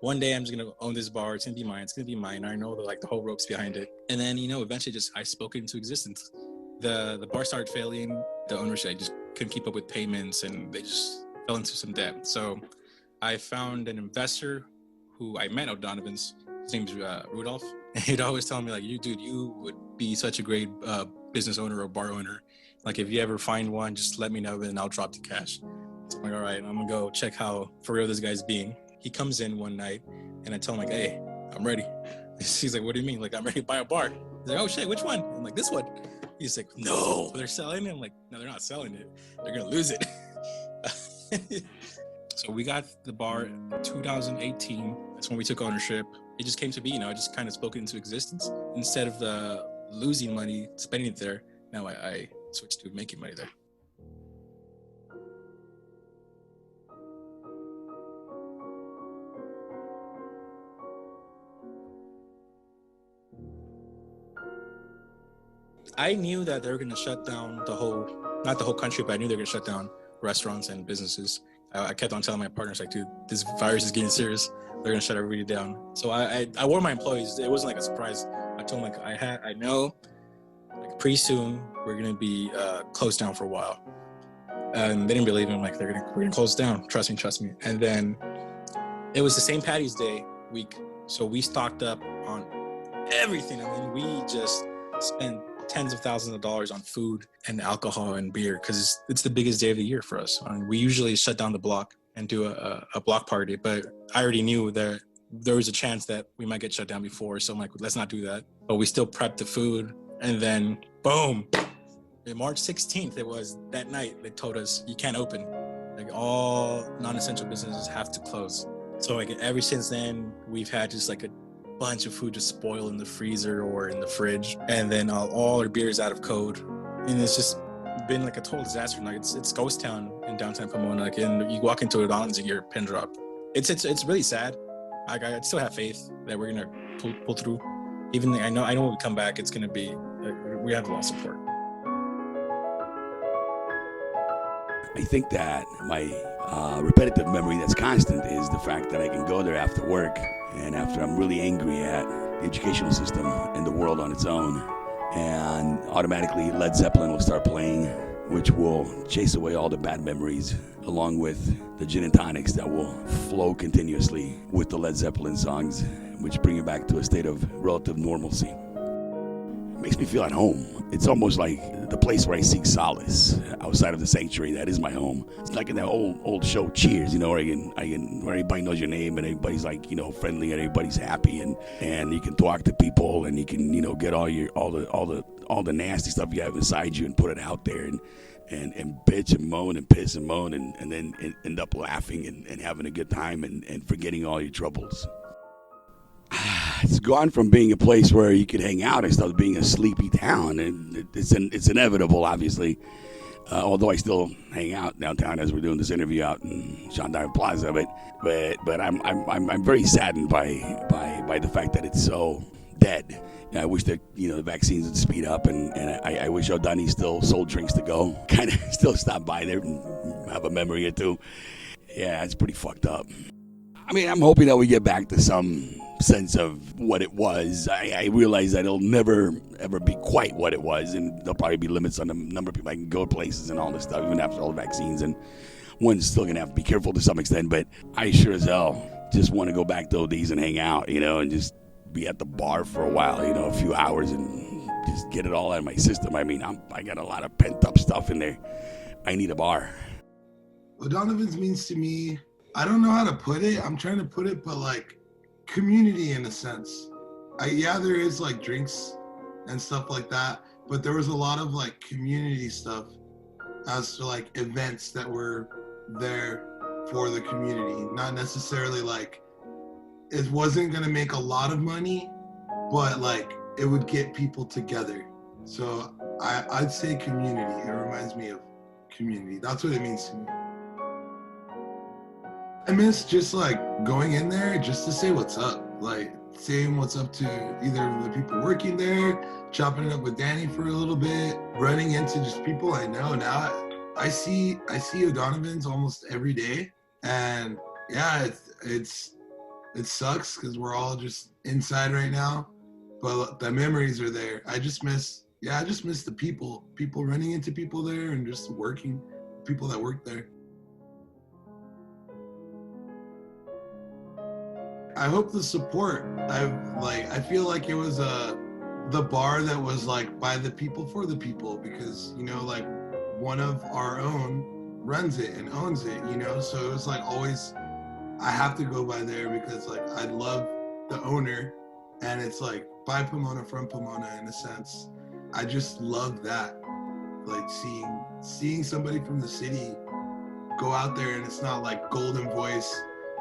one day I'm just gonna own this bar. It's gonna be mine. It's gonna be mine. I know the whole ropes behind it. And then eventually just I spoke it into existence. The bar started failing. The ownership just couldn't keep up with payments, and they just fell into some debt. So I found an investor who I met at Donovan's. His name's Rudolph. And he'd always tell me, like, you would be such a great business owner or bar owner. Like, if you ever find one, just let me know, and I'll drop the cash. So I'm like, all right, I'm gonna go check how for real this guy's being. He comes in one night, and I tell him, like, hey, I'm ready. He's like, what do you mean? Like, I'm ready to buy a bar. He's like, oh shit, which one? I'm like, this one. He's like, no, they're selling it. I'm like, no, they're not selling it. They're gonna lose it. So we got the bar in 2018. That's when we took ownership. It just came to be, I just kind of spoke it into existence. Instead of losing money, spending it there, now I switched to making money there. I knew that they were going to shut down not the whole country, but I knew they were going to shut down restaurants and businesses. I kept on telling my partners, like, dude, this virus is getting serious. They're going to shut everybody down. So I warned my employees. It wasn't like a surprise. I told them, like, I know, like, pretty soon we're going to be closed down for a while. And they didn't believe me. I'm like, we're going to close down. Trust me. And then it was the St. Patty's Day week. So we stocked up on everything. I mean, we just spent tens of thousands of dollars on food and alcohol and beer because it's the biggest day of the year for us. We usually shut down the block and do a block party, but I already knew that there was a chance that we might get shut down before, so I'm like, let's not do that. But we still prepped the food, and then boom, March 16th, it was that night, they told us you can't open. Like, all non-essential businesses have to close. So like ever since then, we've had just like a bunch of food just spoil in the freezer or in the fridge, and then all our beer is out of code, and it's just been like a total disaster. Like, it's ghost town in downtown Pomona. Like, and you walk into it on and your pin drop. It's really sad. I still have faith that we're gonna pull through. Even I know when we come back, it's gonna be we have a lot of support. I think that my repetitive memory that's constant is the fact that I can go there after work and after I'm really angry at the educational system and the world on its own, and automatically Led Zeppelin will start playing, which will chase away all the bad memories, along with the gin and tonics that will flow continuously with the Led Zeppelin songs, which bring you back to a state of relative normalcy. It makes me feel at home. It's almost like the place where I seek solace outside of the sanctuary that is my home. It's like in that old show Cheers, where where everybody knows your name and everybody's like, friendly and everybody's happy, and you can talk to people and you can, get all the nasty stuff you have inside you and put it out there and bitch and moan and piss and moan and then end up laughing and having a good time and forgetting all your troubles. It's gone from being a place where you could hang out and stuff to being a sleepy town, and it's inevitable, obviously. Although I still hang out downtown as we're doing this interview out in Shondaire Plaza, but I'm very saddened by the fact that it's so dead. I wish that the vaccines would speed up, and I wish O'Donnell still sold drinks to go. Kind of still stop by there and have a memory or two. Yeah, it's pretty fucked up. I mean, I'm hoping that we get back to some sense of what it was. I realize that it'll never, ever be quite what it was, and there'll probably be limits on the number of people that can go places and all this stuff, even after all the vaccines, and one's still going to have to be careful to some extent, but I sure as hell just want to go back to ODs and hang out, and just be at the bar for a while, a few hours, and just get it all out of my system. I mean, I got a lot of pent-up stuff in there. I need a bar. What Donovan's means to me, I don't know how to put it. I'm trying to put it, but like community in a sense. There is like drinks and stuff like that, but there was a lot of like community stuff as to like events that were there for the community. Not necessarily like, it wasn't going to make a lot of money, but like it would get people together. So I'd say community. It reminds me of community. That's what it means to me. I miss just like going in there just to say what's up, like saying what's up to either the people working there, chopping it up with Danny for a little bit, running into just people I know. Now I see O'Donovan's almost every day, and yeah, it's It sucks because we're all just inside right now, but the memories are there. I just miss the people running into people there and just working, people that work there. I hope the support. I feel like it was the bar that was like by the people for the people, because like one of our own runs it and owns it, so it was like always I have to go by there because like I love the owner, and it's like by Pomona, from Pomona in a sense. I just love that, like seeing somebody from the city go out there, and it's not like Golden Voice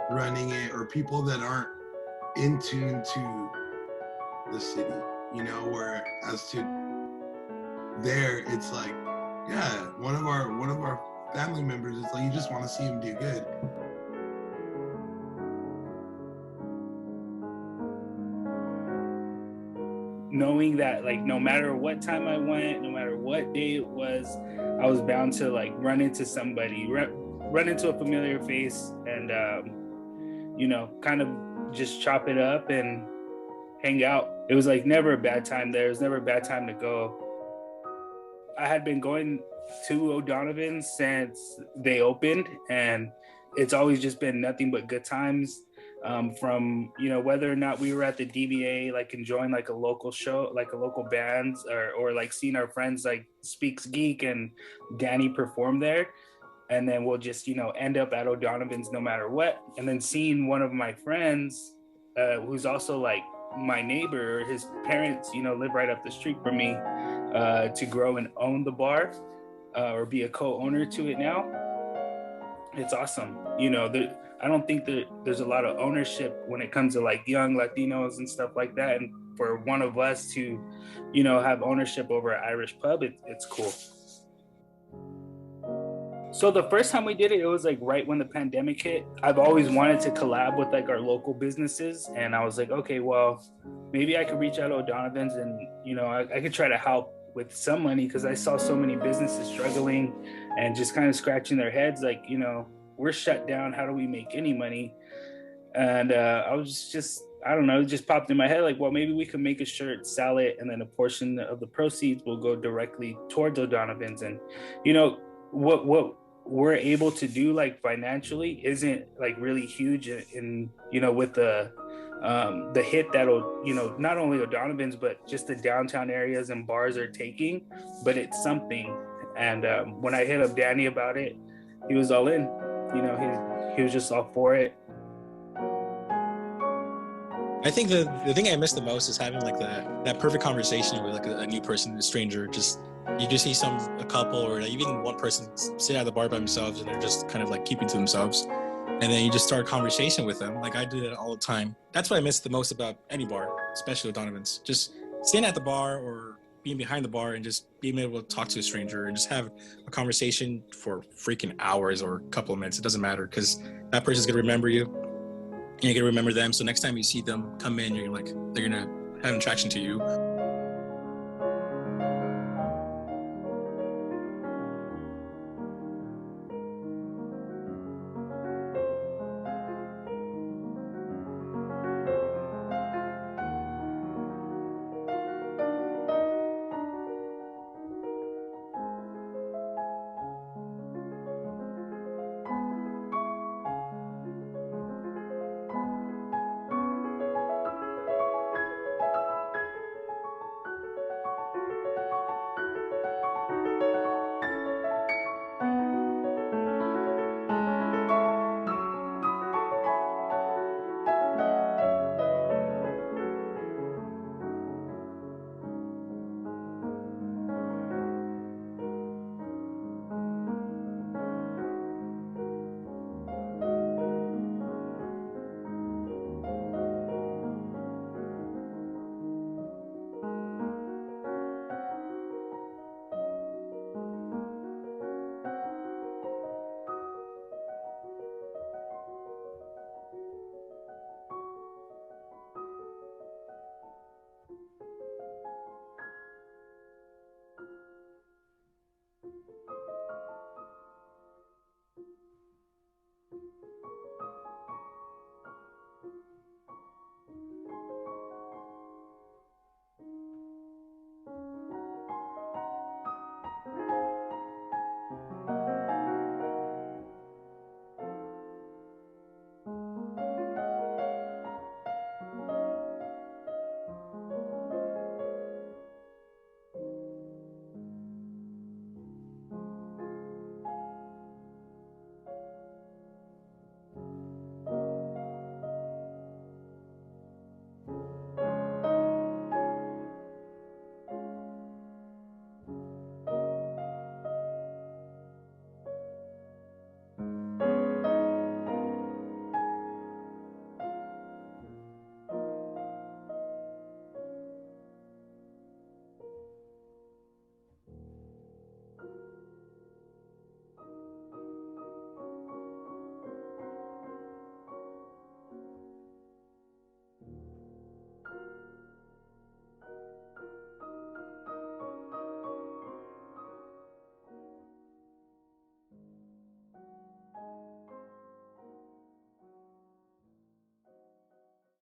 running it or people that aren't in tune to the city, where as to there, it's like, yeah, one of our family members, it's like you just want to see him do good. Knowing that like no matter what time I went, no matter what day it was, I was bound to like run into somebody, run into a familiar face, and kind of just chop it up and hang out. It was like never a bad time there. It was never a bad time to go. I had been going to O'Donovan's since they opened, and it's always just been nothing but good times. From whether or not we were at the DBA, like enjoying like a local show, like a local band, or like seeing our friends like Speaks Geek and Danny perform there, and then we'll just end up at O'Donovan's no matter what. And then seeing one of my friends, who's also like my neighbor, his parents live right up the street from me, to grow and own the bar, or be a co-owner to it now. It's awesome. I don't think that there's a lot of ownership when it comes to like young Latinos and stuff like that. And for one of us to, have ownership over an Irish pub, it's cool. So the first time we did it, it was like right when the pandemic hit. I've always wanted to collab with like our local businesses. And I was like, okay, well, maybe I could reach out to O'Donovan's and, I could try to help with some money, because I saw so many businesses struggling and just kind of scratching their heads like, we're shut down. How do we make any money? And I was just, I don't know, it just popped in my head like, well, maybe we could make a shirt, sell it, and then a portion of the proceeds will go directly towards O'Donovan's. And, what we're able to do like financially isn't like really huge in with the hit that'll, not only O'Donovan's, but just the downtown areas and bars are taking, but it's something. And when I hit up Danny about it, he was all in. He was just all for it. I think the thing I miss the most is having like that perfect conversation with like a new person, a stranger. You just see a couple or like even one person sit at the bar by themselves and they're just kind of like keeping to themselves, and then you just start a conversation with them. Like I do that all the time. That's what I miss the most about any bar, especially O'Donovan's. Just sitting at the bar or being behind the bar and just being able to talk to a stranger and just have a conversation for freaking hours or a couple of minutes. It doesn't matter, because that person's gonna remember you and you're gonna remember them. So next time you see them come in, they're gonna have an attraction to you.